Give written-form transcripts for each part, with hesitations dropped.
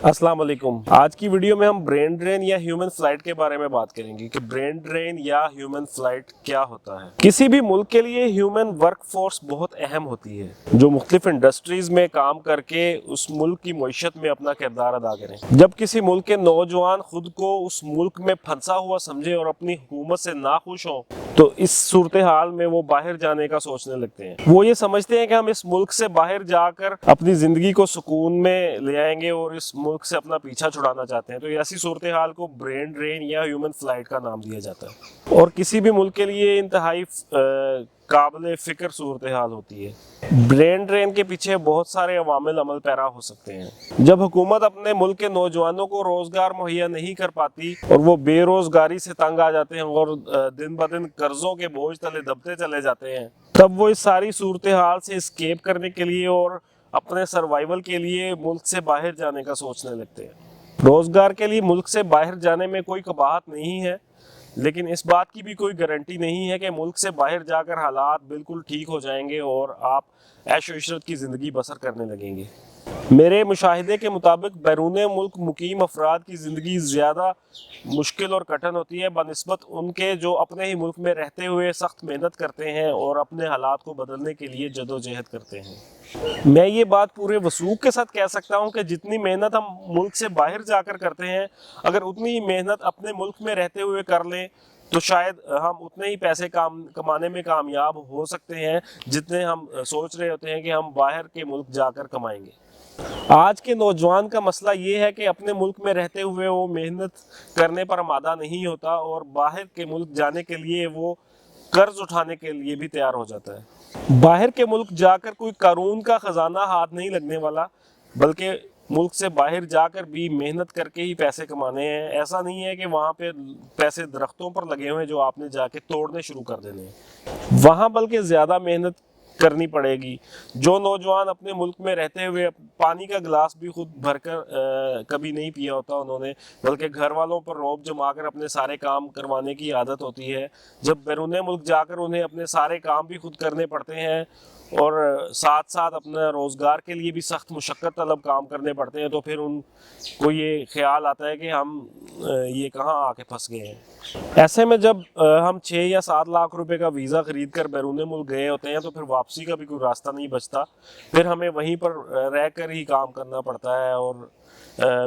अस्सलाम वालेकुम। आज की वीडियो में हम ब्रेन ड्रेन या ह्यूमन फ्लाइट के बारे में बात करेंगे कि ब्रेन ड्रेन या ह्यूमन फ्लाइट क्या होता है। किसी भी मुल्क के लिए ह्यूमन वर्क फोर्स बहुत अहम होती है, जो मुख्तलिफ इंडस्ट्रीज में काम करके उस मुल्क की मईशत में अपना किरदार अदा करें। जब किसी मुल्क के नौजवान खुद को उस मुल्क में फंसा हुआ समझे और अपनी हुकूमत से नाखुश हों, तो इस सूरत हाल में वो बाहर जाने का सोचने लगते हैं। वो ये समझते हैं कि हम इस मुल्क से बाहर जाकर अपनी जिंदगी को सुकून में ले आएंगे और इस मुल्क से अपना पीछा छुड़ाना चाहते हैं। तो ऐसी सूरत हाल को ब्रेन ड्रेन या ह्यूमन फ्लाइट का नाम दिया जाता है और किसी भी मुल्क के लिए इंतहाई काबिल फिक्र सूरत हाल होती है। ब्रेन ड्रेन के पीछे बहुत सारे अवामिल अमल पैरा हो सकते हैं। जब हुकूमत अपने मुल्क के नौजवानों को रोजगार मुहैया नहीं कर पाती और वो बेरोजगारी से तंग आ जाते हैं और दिन ब दिन कर्जों के बोझ तले दबते चले जाते हैं, तब वो इस सारी सूरत हाल से एस्केप करने के लिए और अपने सर्वाइवल के लिए मुल्क से बाहर जाने का सोचने लगते हैं। रोजगार के लिए मुल्क से बाहर जाने में कोई कबाहत नहीं है, लेकिन इस बात की भी कोई गारंटी नहीं है कि मुल्क से बाहर जाकर हालात बिल्कुल ठीक हो जाएंगे और आप ऐश व इशरत की ज़िंदगी बसर करने लगेंगे। मेरे मुशाहिदे के मुताबिक बैरून मुल्क मुकीम अफराद की ज़िंदगी ज़्यादा मुश्किल और कठिन होती है बनिस्बत उनके जो अपने ही मुल्क में रहते हुए सख्त मेहनत करते हैं और अपने हालात को बदलने के लिए जदोजहद करते हैं। मैं ये बात पूरे वसूख के साथ कह सकता हूँ कि जितनी मेहनत हम मुल्क से बाहर जाकर करते हैं, अगर उतनी ही मेहनत अपने मुल्क में रहते हुए कर लें तो शायद हम उतने ही पैसे कमाने में कामयाब हो सकते हैं जितने हम सोच रहे होते हैं कि हम बाहर के मुल्क जाकर कमाएंगे। आज के नौजवान का मसला ये है कि अपने मुल्क में रहते हुए वो मेहनत करने पर आमादा नहीं होता और बाहर के मुल्क जाने के लिए वो कर्ज उठाने के लिए भी तैयार हो जाता है। बाहर के मुल्क जाकर कोई कानून का खजाना हाथ नहीं लगने वाला, बल्कि मुल्क से बाहर जाकर भी मेहनत करके ही पैसे कमाने हैं। ऐसा नहीं है कि वहाँ पे पैसे दरख्तों पर लगे हुए हैं जो आपने जाके तोड़ने शुरू कर देने हैं। वहाँ बल्कि ज़्यादा मेहनत करनी पड़ेगी। जो नौजवान अपने मुल्क में रहते हुए पानी का गिलास भी खुद भरकर कभी नहीं पिया होता उन्होंने, बल्कि घर वालों पर रौब जमा कर अपने सारे काम करवाने की आदत होती है, जब बैरून मुल्क जाकर उन्हें अपने सारे काम भी खुद करने पड़ते हैं और साथ साथ अपना रोज़गार के लिए भी सख्त मुशक्क़त तलब काम करने पड़ते हैं, तो फिर उनको ये ख्याल आता है कि हम ये कहाँ आके फंस गए हैं। ऐसे में जब हम 6 या 7 लाख रुपए का वीज़ा ख़रीद कर बैरून मुल्क गए होते हैं तो फिर वापसी का भी कोई रास्ता नहीं बचता। फिर हमें वहीं पर रह कर ही काम करना पड़ता है और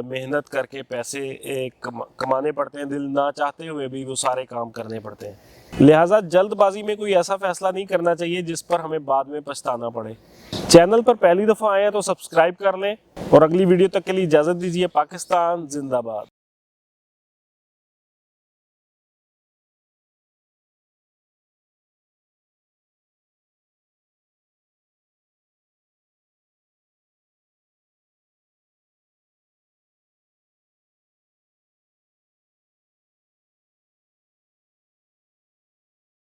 मेहनत करके पैसे कमाने पड़ते हैं। दिल ना चाहते हुए भी वो सारे काम करने पड़ते हैं। लिहाजा जल्दबाजी में कोई ऐसा फैसला नहीं करना चाहिए जिस पर हमें बाद में पछताना पड़े। चैनल पर पहली दफ़ा आए हैं तो सब्सक्राइब कर लें और अगली वीडियो तक के लिए इजाज़त दीजिए। पाकिस्तान जिंदाबाद।